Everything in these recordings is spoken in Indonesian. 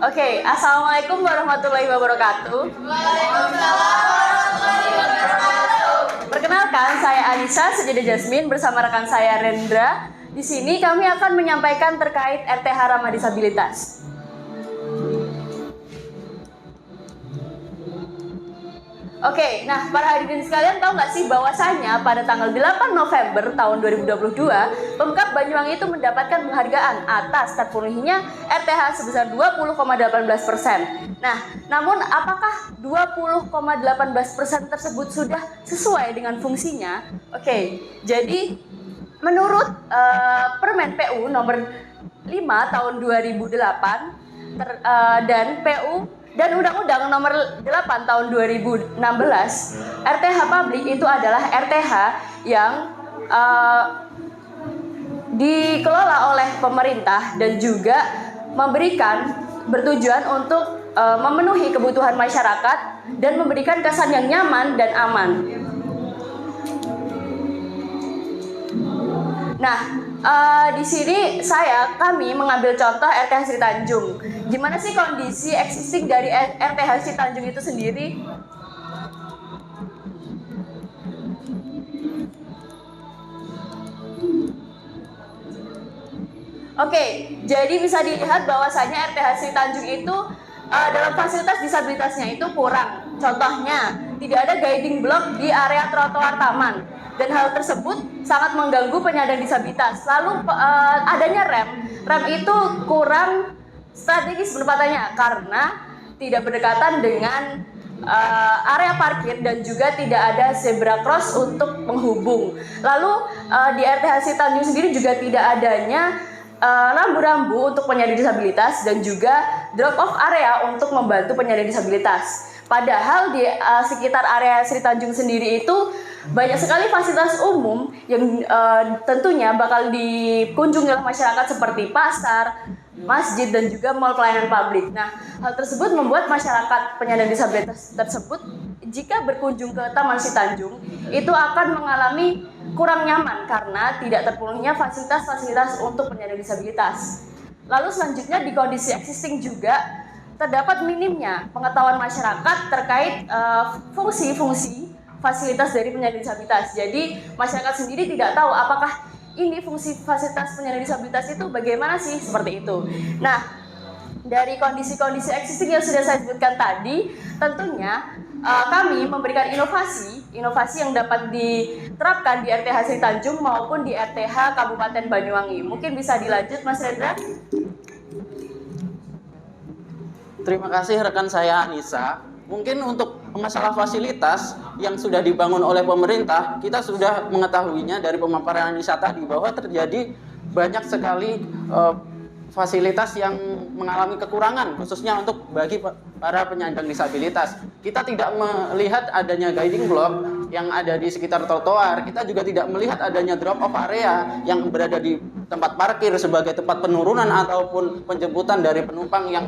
Oke, Assalamualaikum warahmatullahi wabarakatuh. Perkenalkan, saya Anissa Sejada Jasmine bersama rekan saya Rendra. Di sini kami akan menyampaikan terkait RTH Ramah Disabilitas. Oke, nah para hadirin sekalian tahu nggak sih bahwasanya pada tanggal 8 November tahun 2022, Pemkab Banyuwangi itu mendapatkan penghargaan atas terpenuhinya RTH sebesar 20,18%. Nah, namun apakah 20,18% tersebut sudah sesuai dengan fungsinya? Oke, jadi menurut Permen PU nomor 5 tahun 2008 dan PU dan Undang-Undang nomor 8 tahun 2016, RTH publik itu adalah RTH yang dikelola oleh pemerintah dan juga bertujuan untuk memenuhi kebutuhan masyarakat dan memberikan kesan yang nyaman dan aman. Nah, di sini kami mengambil contoh RTH Sri Tanjung. Gimana sih kondisi existing dari RTH Sri Tanjung itu sendiri? Oke, jadi bisa dilihat bahwasanya RTH Sri Tanjung itu dalam fasilitas disabilitasnya itu kurang. Contohnya, tidak ada guiding block di area trotoar taman. Dan hal tersebut sangat mengganggu penyandang disabilitas. Lalu adanya rem itu kurang strategis penempatannya karena tidak berdekatan dengan area parkir dan juga tidak ada zebra cross untuk menghubung. Lalu di RTH Sri Tanjung sendiri juga tidak adanya rambu-rambu untuk penyandang disabilitas dan juga drop off area untuk membantu penyandang disabilitas. Padahal di sekitar area Sri Tanjung sendiri itu banyak sekali fasilitas umum yang tentunya bakal dikunjungi oleh masyarakat seperti pasar, masjid, dan juga mal pelayanan publik. Nah, hal tersebut membuat masyarakat penyandang disabilitas tersebut jika berkunjung ke Taman Sri Tanjung itu akan mengalami kurang nyaman karena tidak terpenuhinya fasilitas-fasilitas untuk penyandang disabilitas. Lalu selanjutnya di kondisi existing juga terdapat minimnya pengetahuan masyarakat terkait fungsi-fungsi fasilitas dari penyandang disabilitas. Jadi masyarakat sendiri tidak tahu apakah ini fungsi fasilitas penyandang disabilitas itu bagaimana sih, seperti itu. Nah, dari kondisi-kondisi existing yang sudah saya sebutkan tadi, tentunya kami memberikan inovasi yang dapat diterapkan di RTH Sri Tanjung maupun di RTH Kabupaten Banyuwangi. Mungkin bisa dilanjut, Mas Rendra. Terima kasih rekan saya Anissa. Mungkin untuk masalah fasilitas yang sudah dibangun oleh pemerintah, kita sudah mengetahuinya dari pemaparan Anissa tadi bahwa terjadi banyak sekali fasilitas yang mengalami kekurangan khususnya untuk bagi para penyandang disabilitas. Kita tidak melihat adanya guiding block yang ada di sekitar trotoar. Kita juga tidak melihat adanya drop off area yang berada di tempat parkir sebagai tempat penurunan ataupun penjemputan dari penumpang yang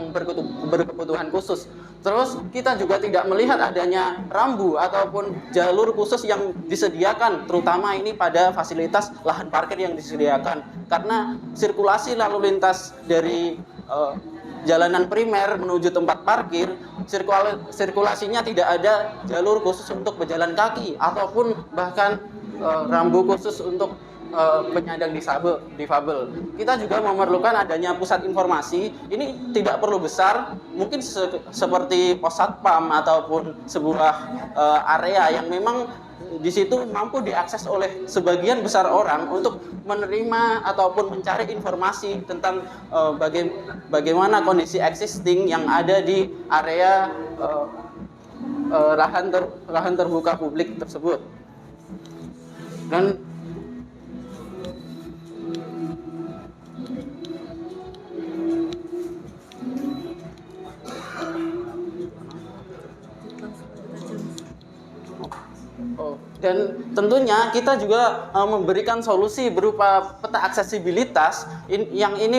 berkebutuhan khusus. Terus kita juga tidak melihat adanya rambu ataupun jalur khusus yang disediakan, terutama ini pada fasilitas lahan parkir yang disediakan. Karena sirkulasi lalu lintas dari jalanan primer menuju tempat parkir, sirkulasinya tidak ada jalur khusus untuk pejalan kaki ataupun bahkan rambu khusus untuk penyandang difabel. Kita juga memerlukan adanya pusat informasi. Ini tidak perlu besar, mungkin seperti pos satpam ataupun sebuah area yang memang di situ mampu diakses oleh sebagian besar orang untuk menerima ataupun mencari informasi tentang bagaimana kondisi existing yang ada di area lahan terbuka publik tersebut. Dan tentunya kita juga memberikan solusi berupa peta aksesibilitas yang ini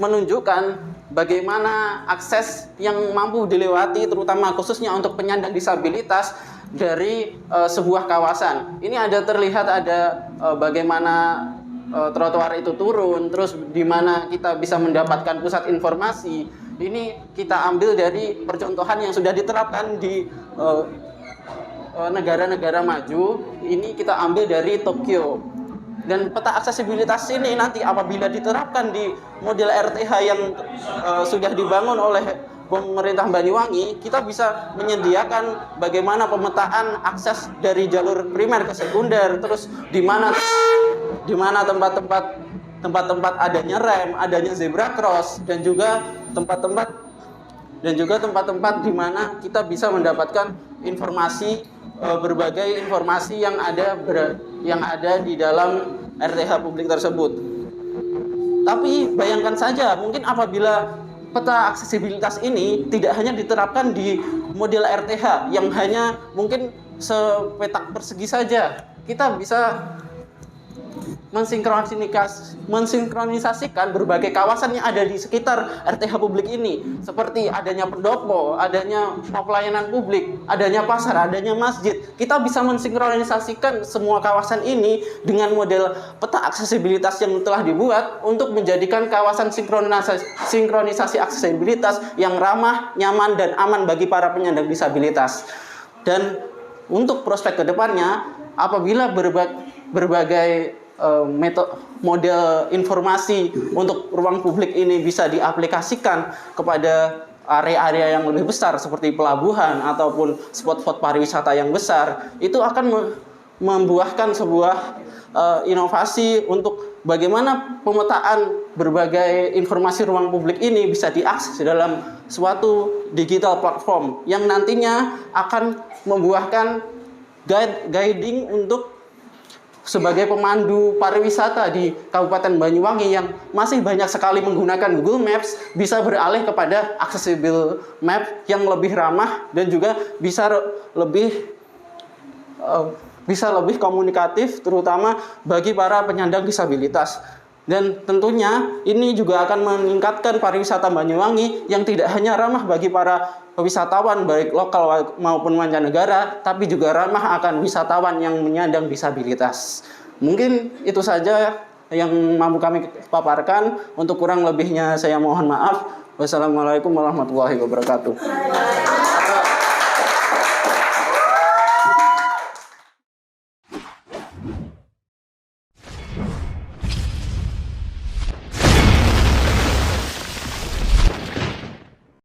menunjukkan bagaimana akses yang mampu dilewati terutama khususnya untuk penyandang disabilitas dari sebuah kawasan. Ini terlihat ada bagaimana trotoar itu turun, terus di mana kita bisa mendapatkan pusat informasi Ini kita ambil dari percontohan yang sudah diterapkan di negara-negara maju. Ini kita ambil dari Tokyo. Dan peta aksesibilitas ini nanti apabila diterapkan di model RTH yang sudah dibangun oleh pemerintah Banyuwangi, kita bisa menyediakan bagaimana pemetaan akses dari jalur primer ke sekunder, terus di mana tempat-tempat adanya rem, adanya zebra cross, dan juga tempat-tempat di mana kita bisa mendapatkan informasi, berbagai informasi yang ada di dalam RTH publik tersebut. Tapi bayangkan saja, mungkin apabila peta aksesibilitas ini tidak hanya diterapkan di model RTH yang hanya mungkin sepetak persegi saja, kita bisa mensinkronisasikan berbagai kawasan yang ada di sekitar RTH publik ini, seperti adanya pendopo, adanya pelayanan publik, adanya pasar, adanya masjid. Kita bisa mensinkronisasikan semua kawasan ini dengan model peta aksesibilitas yang telah dibuat untuk menjadikan kawasan sinkronisasi aksesibilitas yang ramah, nyaman, dan aman bagi para penyandang disabilitas. Dan untuk prospek kedepannya, apabila berbagai model informasi untuk ruang publik ini bisa diaplikasikan kepada area-area yang lebih besar seperti pelabuhan ataupun spot-spot pariwisata yang besar, itu akan membuahkan sebuah inovasi untuk bagaimana pemetaan berbagai informasi ruang publik ini bisa diakses dalam suatu digital platform yang nantinya akan membuahkan guiding untuk sebagai pemandu pariwisata di Kabupaten Banyuwangi yang masih banyak sekali menggunakan Google Maps, bisa beralih kepada accessible map yang lebih ramah dan juga bisa lebih komunikatif, terutama bagi para penyandang disabilitas. Dan tentunya ini juga akan meningkatkan pariwisata Banyuwangi yang tidak hanya ramah bagi para wisatawan baik lokal maupun mancanegara, tapi juga ramah akan wisatawan yang menyandang disabilitas. Mungkin itu saja yang mampu kami paparkan. Untuk kurang lebihnya saya mohon maaf. Wassalamualaikum warahmatullahi wabarakatuh.